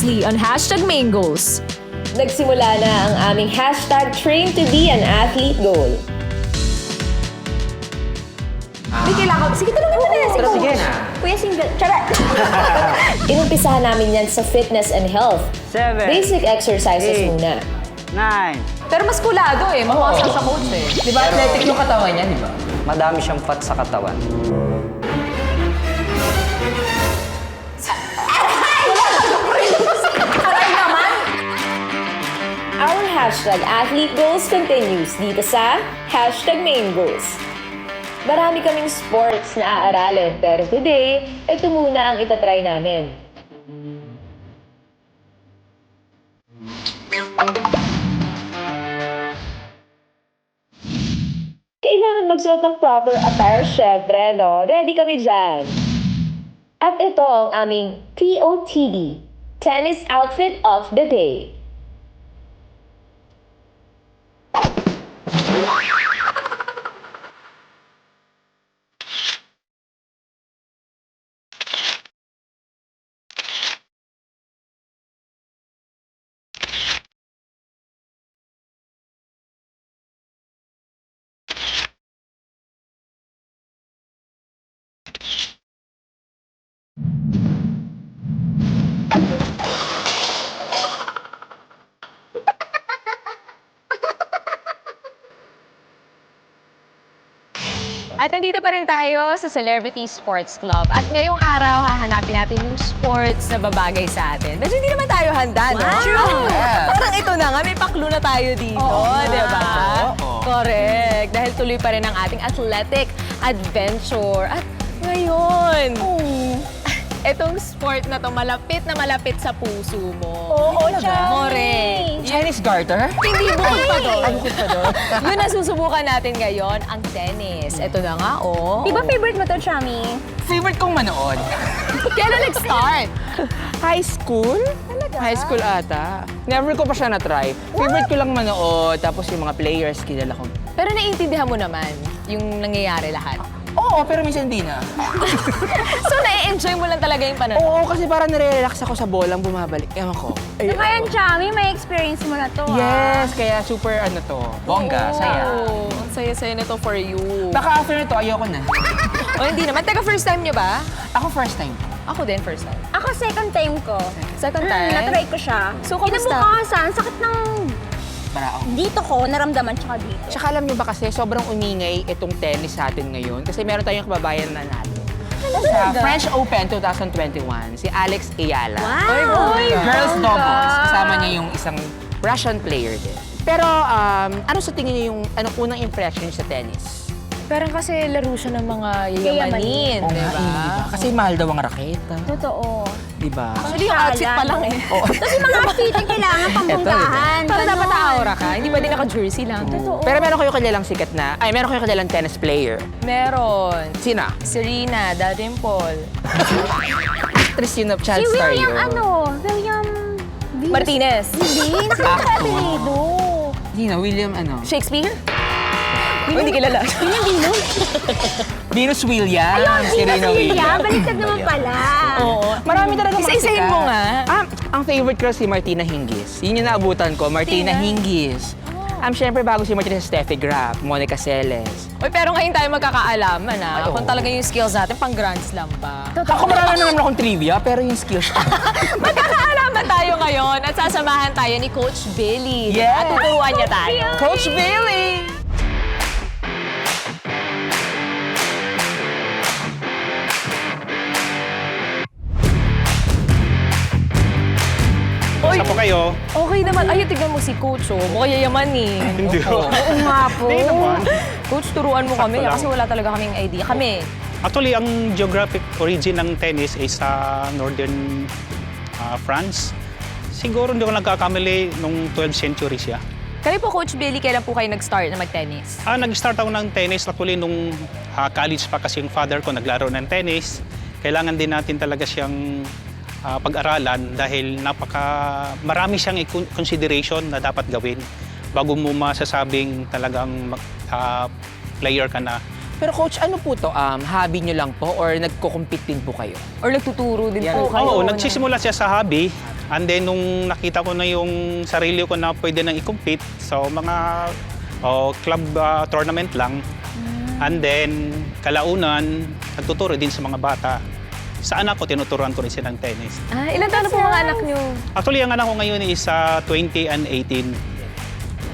continuously on #Maingos. Nagsimula na ang aming #Train to be an athlete goal. Hindi kailangan. Sige, tulungan mo na. Pero sige na. Kuya single. Charot! Inumpisahan namin yan sa fitness and health. 7, Basic exercises 8. muna. 9. Pero mas kulado eh. Mahuwasan sa coach eh. Di ba athletic yung katawan niya, di ba? Madami siyang fat sa katawan. Our #athlete goals continues dito sa #main_goals. Marami kaming sports na aaralin, pero today, ito muna ang itatry namin. Kailangan magsuot ng proper attire, syempre, no? Ready kami dyan. At ito ang aming TOTD, Tennis Outfit of the Day. At nandito pa rin tayo sa Celebrity Sports Club. At ngayong araw, hahanapin natin yung sports na babagay sa atin. Medyo hindi naman tayo handa, no? True. Parang ito na nga, may paklu na tayo dito, di ba? Correct. Dahil tuloy pa rin ang ating athletic adventure. At ngayon, etong sport na to malapit sa puso mo. Oo, Correct. Chinese garter? Hindi bukod pa doon. Bukod pa doon. Yun ang susubukan natin ngayon, ang tennis. Ito na nga, oh. Di ba favorite mo to, Chami? Favorite kong manood. Kailan nag-start? High school? High school ata. Never ko pa siya na-try. Favorite ko lang manood, tapos yung mga players, kilala ko. Pero naiintindihan mo naman yung nangyayari lahat. Oo, pero minsan di na. So, nai-enjoy mo lang talaga yung panonood. Oo, kasi parang nare-relax ako sa bolang bumabalik. Ewan ko. So, kaya Chami, may experience mo na to, Yes, kaya super ano to. Bongga, saya. Oo, ang saya-saya nito for you. Baka after nito, ayoko na. O, hindi naman. Teka, first time nyo ba? Ako first time. Ako din, first time. Ako, second time ko. Second time? Na-try ko siya. So, kamusta? Kinabukasan, sakit ng Para ako. dito ko, naramdaman tsaka dito. Tsaka alam nyo ba kasi sobrang umingay itong tennis sa atin ngayon kasi meron tayong kababayan na natin. Sa French Open 2021, si Alex Ayala. Wow! Girls doubles. Kasama niya yung isang Russian player din. Pero ano sa tingin niyo yung unang impression niyo sa tennis? Parang kasi laro siya ng mga yayamanin, di ba? Kasi mahal daw ang raketa. Totoo. Di ba? Actually, yung outfit pa lang eh. Tapos yung mga outfit ang kailangan pambungkahan. Para dapat ganon. aura ka. Hindi ba din naka-jersey lang? Totoo. Pero meron kayo kilalang sikat na, meron kayo kilalang tennis player. Meron. Sino? Serena, Darimple. Actress yun of Si child star William, yun. William... Martinez. Hindi, sino ka apelido? Sino? William Shakespeare? Hindi kilala. Venus Williams. Ayun, Serena Venus William. Baliktad naman pala. Oo. Marami talaga mga Isa-isahin sikat. mo nga. Ang favorite ko si Martina Hingis. Yun yung naabutan ko, Martina Hingis. Siyempre bago si Martina, Steffi Graf, Monica Seles. Uy, pero ngayon tayo magkakaalaman Ay, oo. kung talaga yung skills natin pang Grand Slam ba. Ako marami na naman akong trivia, pero yung skills Magkakaalaman tayo ngayon at sasamahan tayo ni Coach Billy. Yes! At tuturuan niya tayo. Coach Billy! Basta po kayo. Okay naman. Ay, tignan mo si Coach, oh. Mukhang yayamanin. Hindi po. Oo nga po. Hindi naman. Coach, turuan mo kami Sakto lang. kasi wala talaga kaming idea. Kami. Actually, ang geographic origin ng tennis ay sa northern France. Siguro hindi ko nagkakamali nung 12th century siya. Kayo po, Coach Billy, kailan po kayo nag-start na mag-tennis? Nag-start ako ng tennis actually nung college pa kasi yung father ko naglaro ng tennis. Kailangan din natin talaga siyang pag-aralan dahil marami siyang consideration na dapat gawin bago mo masasabing talagang player ka na. Pero coach, ano po to? Hobby nyo lang po or nagko-compete din po kayo? Or nagtuturo din Yan. po kayo? Oo, nagsisimula siya sa hobby. And then, nung nakita ko na yung sarili ko na pwede nang i-compete, so mga club tournament lang. And then, kalaunan, nagtuturo din sa mga bata. Sa anak ko, tinuturuan ko rin silang tennis. Ilan taon na po mga anak niyo? Actually, ang anak ko ngayon is 20 and 18.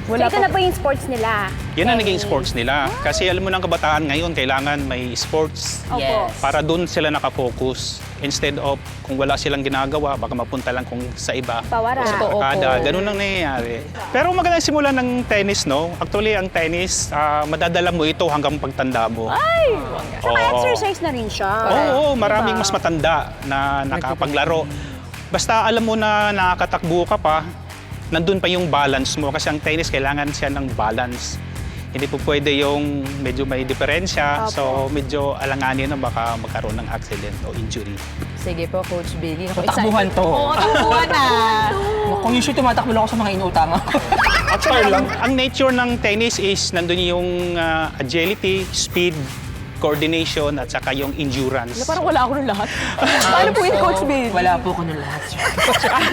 So, ito na po yung sports nila. Yan ang naging sports nila. Kasi alam mo ng kabataan ngayon, kailangan may sports Opo. para doon sila nakafocus. Instead of kung wala silang ginagawa, baka mapunta lang kung sa iba. Pawara. Sa barkada. Ganun ang nangyayari. Pero maganda simula ng tennis, no? Actually, ang tennis, madadala mo ito hanggang pagtanda mo. Ay! Saka Oo. exercise na rin siya. Oo, maraming mas matanda na nakapaglaro. Basta alam mo na nakakatakbo ka pa, nandun pa yung balance mo. Kasi ang tennis, kailangan siya ng balance. Hindi po pwede yung medyo may diferensya. So, medyo alanganin na baka magkaroon ng accident o injury. Sige po, Coach Billy. Naku, Takbuhan to. Oo, takbuhan na. Kung usually tumatakbo lang ako sa mga inuutangan ko. Actually, ang nature ng tennis is nandun yung agility, speed, coordination, at saka yung endurance. Parang wala ako ng lahat. Paano po yung Coach Billy? Wala po ko ng lahat.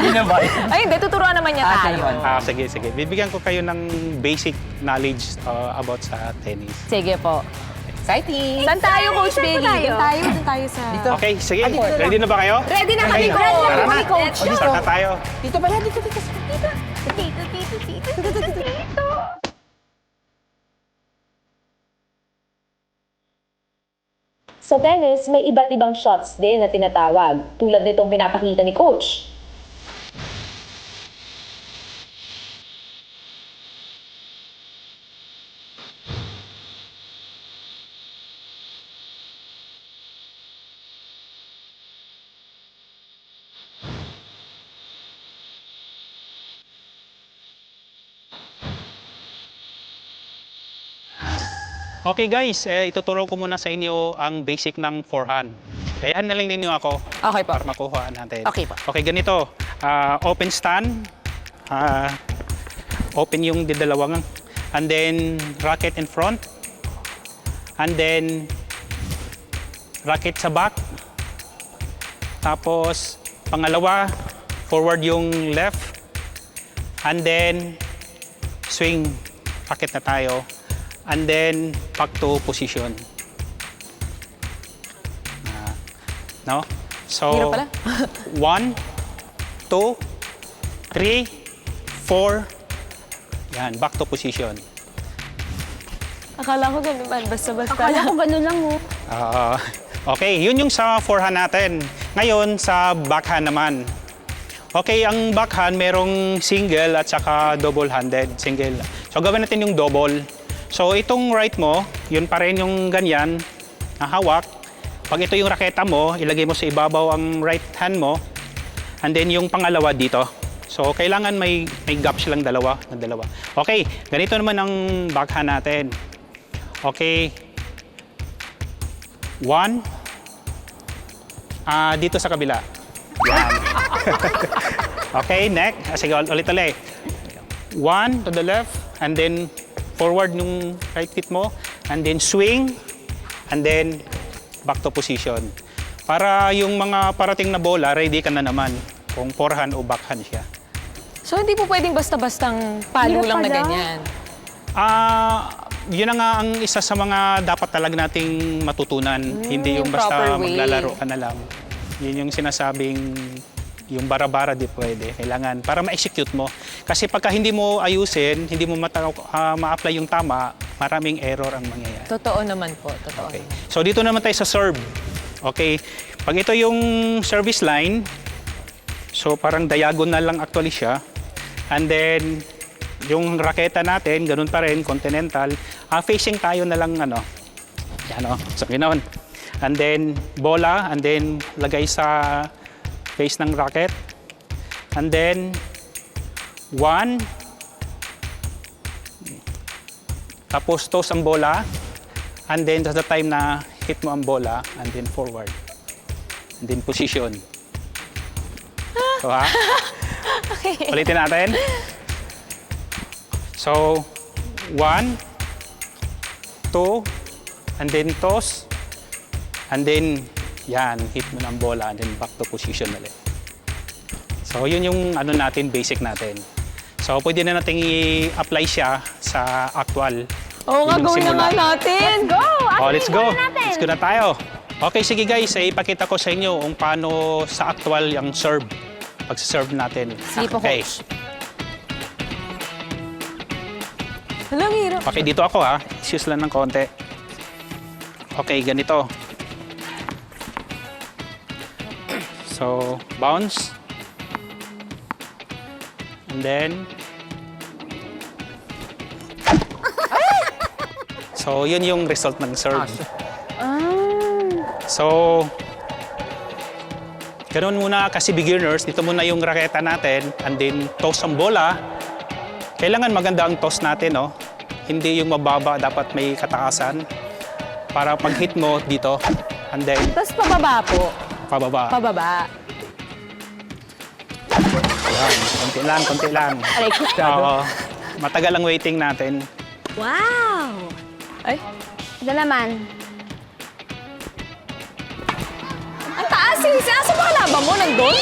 Hindi na ba? Ay, hindi. Tuturuan naman niya tayo. Sige. Bibigyan ko kayo ng basic knowledge about sa tennis. Sige po. Exciting! Saan tayo, Coach Billy? Doon tayo sa... Okay, sige. Ready na ba kayo? Ready na kami, Okay. Coach. Tara na. Coach. Start na tayo. Dito pala, dito. Sa tennis, may iba't ibang shots din na tinatawag, tulad nitong pinapakita ni Coach. Okay guys, ituturo ko muna sa inyo ang basic ng forehand. Kayahan na lang ninyo ako Okay po. para makuha natin. Okay po. Okay, ganito. Open stand. Open yung didalawang. And then, racket in front. And then, racket sa back. Tapos, pangalawa, forward yung left. And then, swing. Racket na tayo. And then, back to position. No? So, Hirap pala. 1, 2, 3, 4. Yan, back to position. Akala ko ganun ba? Basta-basta. Akala ko gano'n lang, oh. Okay, yun yung sa forehand natin. Ngayon, sa backhand naman. Okay, ang backhand merong single at saka double-handed. Single. So, gawin natin yung double. So, itong right mo, yun pa rin yung ganyan, na hawak. Pag ito yung raketa mo, ilagay mo sa ibabaw ang right hand mo. And then yung pangalawa dito. So, kailangan may gap silang dalawa. Okay, ganito naman ang backhand natin. Okay. 1. Dito sa kabila. Yan. Okay, next. Sige, ulit. 1 to the left, and then forward yung right feet mo, and then swing, and then back to position. Para yung mga parating na bola, ready ka na naman kung forehand o backhand siya. So, hindi po pwedeng basta-bastang palo Hirap lang na pala. ganyan. Yun na nga ang isa sa mga dapat talaga nating matutunan. Hindi yung basta proper way. maglalaro ka na lang. Yun yung sinasabing yung bara-bara di pwede. Kailangan para ma-execute mo. Kasi pagka hindi mo ayusin, hindi mo ma-apply yung tama, maraming error ang mangyayari. Totoo naman po. Totoo. Okay. So dito naman tayo sa serve. Okay. Pag ito yung service line, so parang diagonal lang actually siya. And then yung raketa natin, ganun pa rin, continental. Facing tayo na lang ano. Yan o. So ganoon. And then bola, and then lagay sa face ng racket. And then 1. Tapos toss ang bola. And then that's the time na hit mo ang bola, and then forward. And then position. So ha? Ulitin natin. So 1, 2, and then toss. And then yan, hit mo ng bola, and then back to position ulit. So yun yung ano natin, basic natin. So pwede na natin i-apply siya sa actual. Oo nga, Yun yung gawin na simula. nga natin. Go! Oh, let's go. Let's go na tayo. Okay, sige guys, ipakita ko sa inyo kung paano sa actual yung serve. Pag-serve natin. Sige po, Okay. coach. Alam, hirap. Okay, dito ako ha. Excuse lang ng konti. Okay, ganito. So, bounce. And then... So, yun yung result ng serve. So, ganun muna kasi beginners. Dito muna yung raketa natin. And then, toss ang bola. Kailangan maganda ang toss natin, no? Hindi yung mababa, dapat may katakasan. Para pag hit mo dito, and then Tapos pababa po. pababa. Pababa. Ayan, konti lang. Aray ko. Oo. Matagal ang waiting natin. Wow! Ay, Ito naman. ang taas eh. Saan ba kalaban mo? Nandun?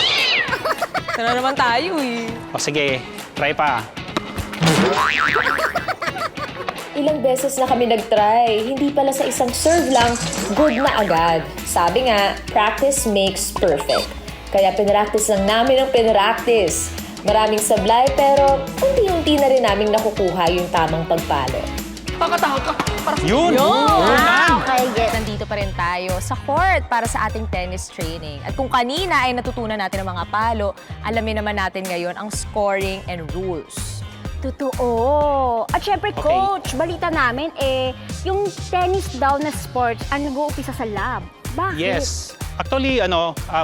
Sana naman tayo eh. O sige, try pa. Ilang beses na kami nag-try, hindi pala sa isang serve lang, good na agad. Sabi nga, practice makes perfect. Kaya pinractice lang namin ang pinractice. Maraming sablay pero unti-unti na rin namin nakukuha yung tamang pagpalo. Yun! Okay, get. Nandito pa rin tayo sa court para sa ating tennis training. At kung kanina ay natutunan natin ang mga palo, alamin naman natin ngayon ang scoring and rules. Totoo. At syempre, Okay. coach, balita namin, yung tennis daw na sports ang nag-uumpisa sa lab. Bakit? Yes. Actually,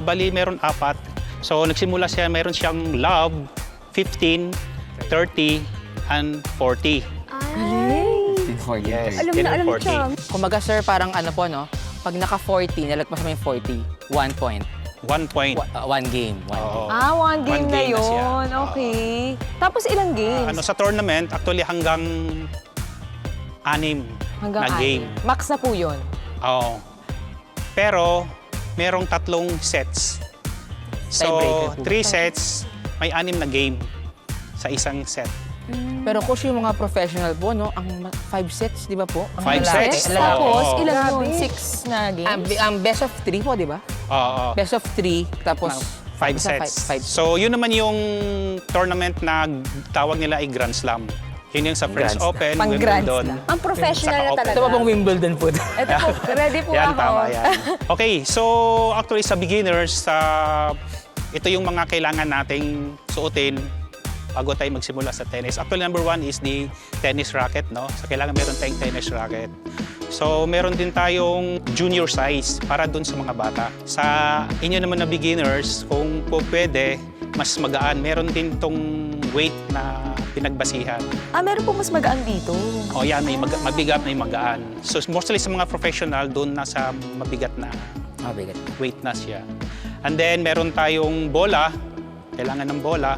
bali meron 4. So, nagsimula siya, meron siyang love, 15, 30, and 40. Yes, Alam 10 na and alam ni 40. Cham. Kumbaga sir, parang ano po, no? Pag naka-40, nalagpas mo yung 40, 1 point. 1 point. One game. Oo. One game One na game na siya. yun. Okay. Tapos ilang games? Sa tournament, actually hanggang 6 Hanggang na game. Max na po yun. Oo. Pero, merong 3 sets. Tiebreaker So, po. 3 sets, may 6 na game sa isang set. Pero coach, yung mga professional po, no? Ang 5 sets, di ba po? Ang 5 lalaki. sets. Lalaki. Oo. Tapos, ilan Grabe. yun? 6 na games? Ang best of 3 po, di ba? Oo. Best of 3, tapos 5 isa, sets. five. So, yun naman yung tournament na tawag nila ay Grand Slam. Yun yung sa French Grand Slam. Open, Pang Grand Wimbledon. Slam. Ang professional Saka na open. talaga. Ito pa pong Wimbledon po. Ito po, ready po Yan, ako. tama yan. Okay, so actually sa beginners, ito yung mga kailangan nating suotin bago tayo magsimula sa tennis. Actually, number 1 is the tennis racket, no? So, kailangan meron tayong tennis racket. So, meron din tayong junior size para dun sa mga bata. Sa inyo naman na beginners, kung po pwede, mas magaan. Meron din tong weight na pinagbasihan. Meron po mas magaan dito. O yan, may mabigat, may magaan. So, mostly sa mga professional, doon nasa mabigat na Mabigat. weight na siya. And then, meron tayong bola. Kailangan ng bola.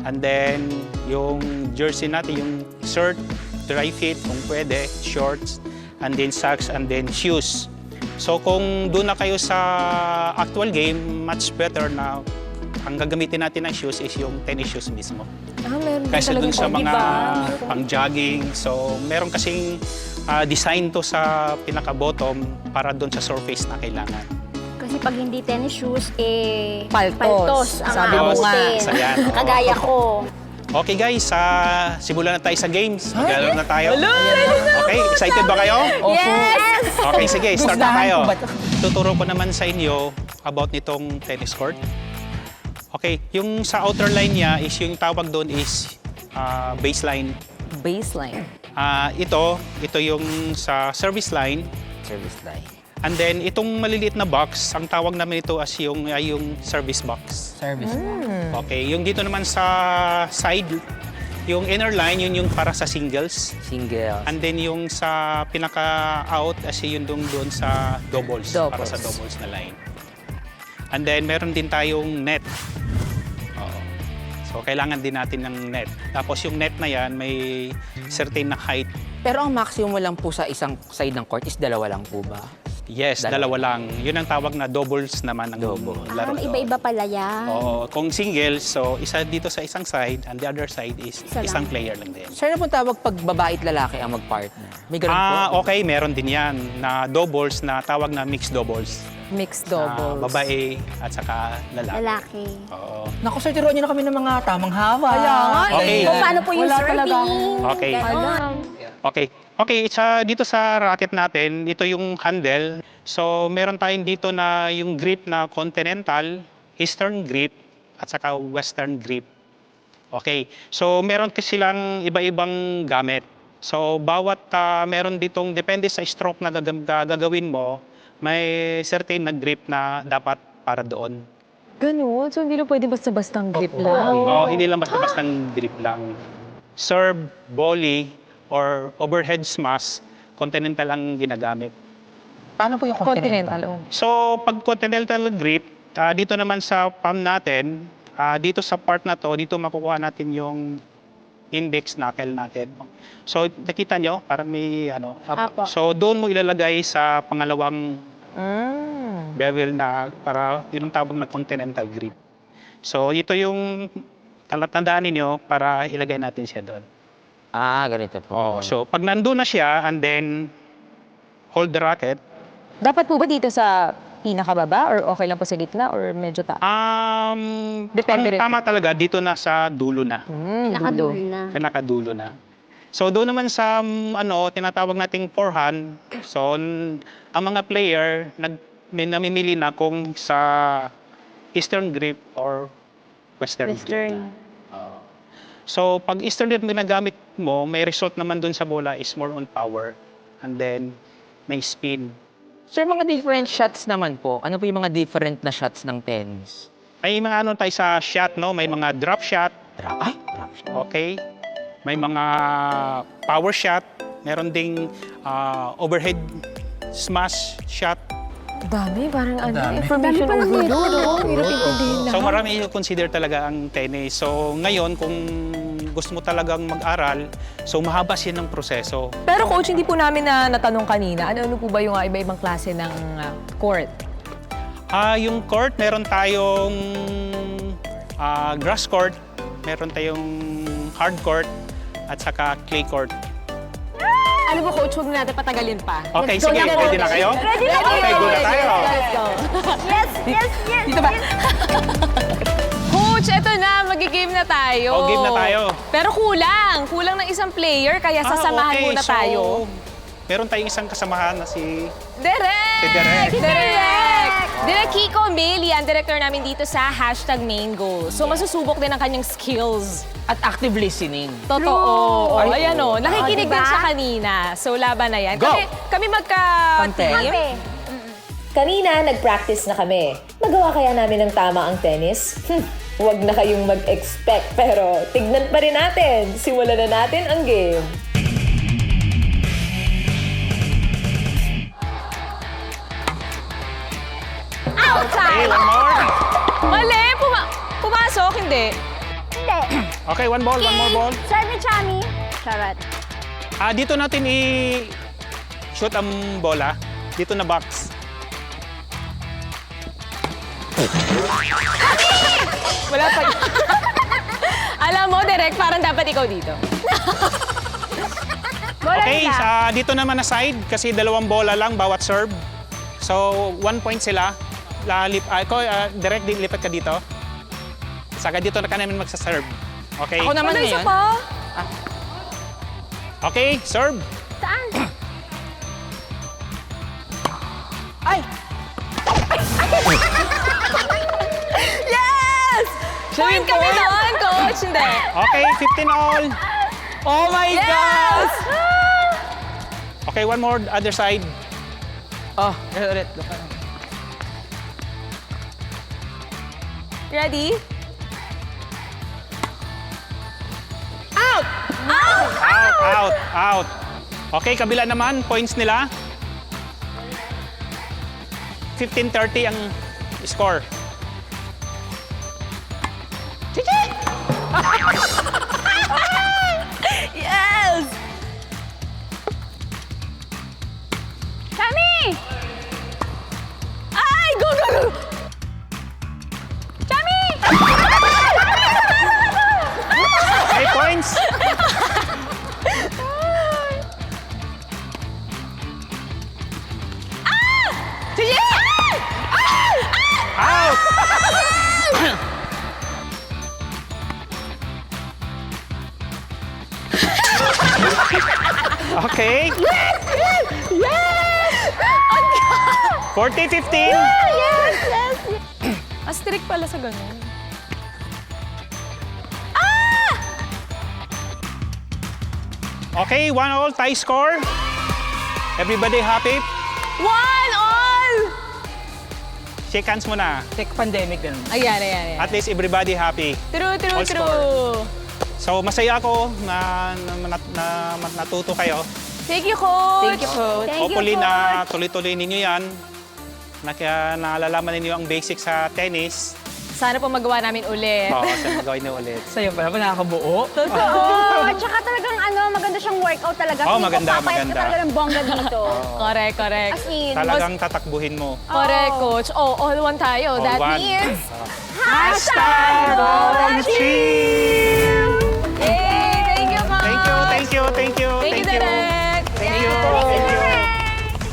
And then, yung jersey natin, yung shirt, dry fit, kung pwede, shorts, and then socks, and then shoes. So, kung doon na kayo sa actual game, much better na ang gagamitin natin ng shoes is yung tennis shoes mismo. Meron din Kaysa talagang dun sa mga diba? pang-jogging. So, meron kasing design to sa pinaka-bottom para doon sa surface na kailangan. Kasi pag hindi tennis shoes, Paltos. ang Sabi mo nga. aabutin. Sa yan, oo. Kagaya ko. Okay guys, simulan na tayo sa games. Maglalaro na tayo. Okay, excited ba kayo? Yes! Okay, sige, start na Gustahan tayo. ko ba to? Tuturo ko naman sa inyo about nitong tennis court. Okay, yung sa outer line niya is yung tawag doon is baseline. Baseline. Ito yung sa service line. Service line. And then itong maliliit na box, ang tawag namin ito as yung service box. Service line. Okay, yung dito naman sa side, yung inner line, yun yung para sa singles. Singles. And then yung sa pinaka-out, as yun doon sa doubles, para sa doubles na line. And then meron din tayong net. Oo. So kailangan din natin ng net. Tapos yung net na yan, may certain na height. Pero ang maximum mo lang po sa isang side ng court is 2 lang po ba? Yes, dalawa lang. Yun ang tawag na doubles naman ang laro. Iba-iba pala yan. Oo, kung singles, so isa dito sa isang side and the other side is Isa lang. isang player lang din. Sir, ano pong tawag pag babae at lalaki ang mag-partner? May ganun po? Okay, meron din yan na doubles na tawag na mixed doubles. Mixed Na doubles. babae at saka lalaki. Lalaki. Oo. Naku, sir, tiruan niyo na kami ng mga tamang hawa. Kaya nga, Okay. Kung paano po yung Wala serving? talaga. Okay. Ganon. Okay, dito sa racket natin, ito yung handle. So, meron tayong dito na yung grip na continental, eastern grip, at saka western grip. Okay, so meron kasi silang iba-ibang gamit. So, bawat meron ditong, depende sa stroke na gagawin mo, may certain na grip na dapat para doon. Ganun. So, hindi lang pwede basta-bastang grip lang. Oo, hindi lang basta-bastang grip lang. Serve, volley, or overhead smash, continental ang ginagamit. Paano po yung continental? Continental. So, pag continental grip, dito naman sa palm natin, dito sa part na to, dito makukuha natin yung index knuckle natin. So, nakita nyo, parang may Apo. So, doon mo ilalagay sa pangalawang Mm. bevel na para yun ang tawag na continental grip. So, ito yung tandaan ninyo para ilagay natin siya doon. Ganito po. So, pag nandun na siya and then hold the racket, Dapat po ba dito sa pinakababa or okay lang po sa gitna or medyo taas? ang Depende rin. tama talaga dito na sa dulo na. Nakadulo na. Pinakadulo na. So doon naman sa tinatawag nating forehand, so ang mga player namimili na kung sa eastern grip or western grip. Western. So pag eastern grip ginagamit mo, may result naman doon sa bola is more on power and then may spin. Sir, mga different shots naman po. Ano po yung mga different na shots ng tennis? May mga tayo sa shot, no? May mga drop shot, Drop shot. okay? May mga power shot, meron ding overhead smash shot. Dami, parang information overload. Hirap intindihin lahat. So marami i-consider talaga ang tennis. So ngayon, kung gusto mo talagang mag-aral, so mahaba siya ng proseso. Pero coach, hindi po namin natanong kanina, ano po ba yung iba-ibang klase ng court? Yung court, meron tayong grass court, meron tayong hard court, at saka clay court. Ano ba coach, huwag na natin patagalin pa. Okay, sige, ready na kayo? Ready na Okay, go na tayo. Let's go. Yes, yes, yes. Dito ba? Coach, eto na, magigame na tayo. Oh, game na tayo. Pero kulang ng isang player, kaya sasamahan okay. muna tayo. So, meron tayong isang kasamahan na si Direk! Si Direk. Direk Kiko Meli, ang director namin dito sa #MainGoals. So masusubok din ang kanyang skills. At active listening. Totoo. Ay, Ayan o, nakikinig diba? din siya kanina. So laban na yan. Go! Kami magka-team. Kape. Kanina, nag-practice na kami. Magawa kaya namin ng tama ang tennis? Huwag na kayong mag-expect, pero tignan pa rin natin. Simulan na natin ang game. Okay, one more. Mali! Pumasok, hindi. Hindi. Okay, one more ball. Serve ni Chami. Charot. Dito natin i-shoot ang bola. Dito na box. Wala pa. Alam mo, Direk, parang dapat ikaw dito. Okay, dito naman na side kasi dalawang bola lang bawat serve. So, 1 point sila. Direct, lipat ka dito. Saka dito na ka namin magsaserve. Okay? Ako naman Ano isa ngayon. pa? Okay, serve. Saan? Ay! Yes! Point kami doon, coach. Hindi. Okay, 15 all. Oh my Yes! God! Okay, one more, other side. Oh, ulit. Ready? Out. Okay, kabila naman, points nila. 15-30 ang score. Yes! Chami! Okay. Yes! 40, 15. Yes! Asterik pala sa ganun. Okay, 1-1 tie score. Everybody happy? 1-1! Shake hands muna. Check pandemic din. Ayan. At least everybody happy. True. All score. So masaya ako na natuto kayo. Thank you, Coach. Thank you, Coach. Hopefully na tuloy-tuloy ninyo yan. Naalalaman ninyo ang basics sa tennis. Sana po magawa namin ulit. Oo, sa magawin nyo ulit. Sa'yo pala, nakakabuo. Oo, at saka talagang maganda siyang workout talaga. Oo, Feeling ko maganda, papayat ka maganda. talaga ng bongga dito. Correct. As in, Talagang tatakbuhin mo. Correct, Coach. Oh, all one tayo. All That one. means... Hashtag Team! Yay! Thank you, Coach! Thank you. Thank you, Derek! Thank you.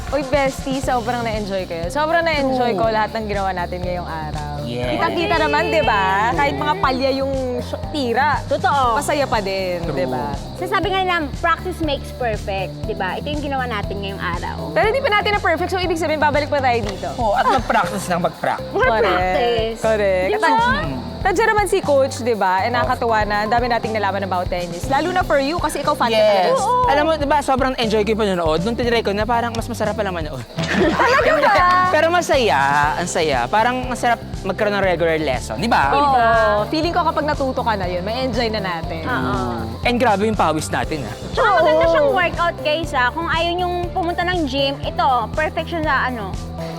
Uy, bestie, sobrang na-enjoy ko yun. Sobrang na-enjoy ko lahat ng ginawa natin ngayong araw. Yes. Kita-kita naman, di ba? Kahit mga palya yung tira. Totoo. Masaya pa din, di ba? Sasabi nga nila, practice makes perfect. Diba? Ito yung ginawa natin ngayong araw. Pero hindi pa natin na perfect, so ibig sabihin, babalik pa tayo dito. Oo, at mag-practice ng mag-practice. More practice. Correct. Di ba? Nandiyan naman si Coach, di ba? Eh, nakakatuwa na, ang dami nating nalaman about tennis. Lalo na for you, kasi ikaw fan ka Yes. talaga. Alam mo, diba, sobrang enjoy ko yung panonood. Nung tinry ko na parang mas masarap pala manood. Pero masaya, ang saya. Parang masarap magkaroon ng regular lesson, di ba? Oo. Feeling ko kapag natuto ka na yun, may enjoy na natin. And grabe yung pawis natin, ha? Tsaka maganda siyang workout, guys, ha. Kung ayaw niyong pumunta ng gym, ito, perfect siya sa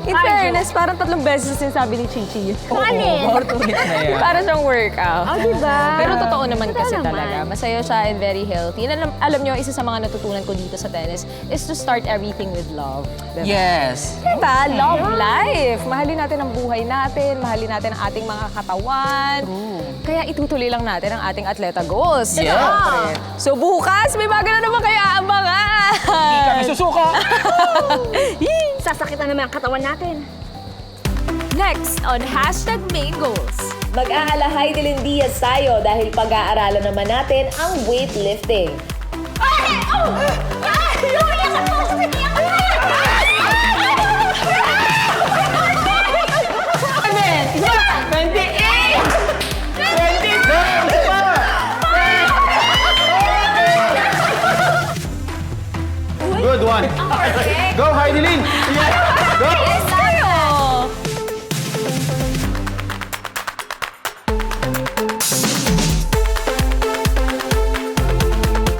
In cardio. fairness, parang 3 beses yung sinabi ni Chichi. Kung alin? More to it na yan. Para siyang workout. Oh, diba? Pero totoo naman Totoo kasi naman. talaga. Masaya siya and very healthy. And alam nyo, isa sa mga natutunan ko dito sa tennis is to start everything with love. Diba? Yes. Diba? Love life. Mahalin natin ang buhay natin. Mahalin natin ang ating mga katawan. Kaya itutuloy lang natin ang ating atleta goals. Yeah. Siyempre. So bukas, may bago na naman kayo aabangan. Hindi kami susuko. Sasakit na naman ang katawan natin. Next on Hashtag Main Goals. Mag-aalahay Dylan Diaz tayo dahil pag-aaralan naman natin ang weightlifting. Good one. Go, Heidelin. Go.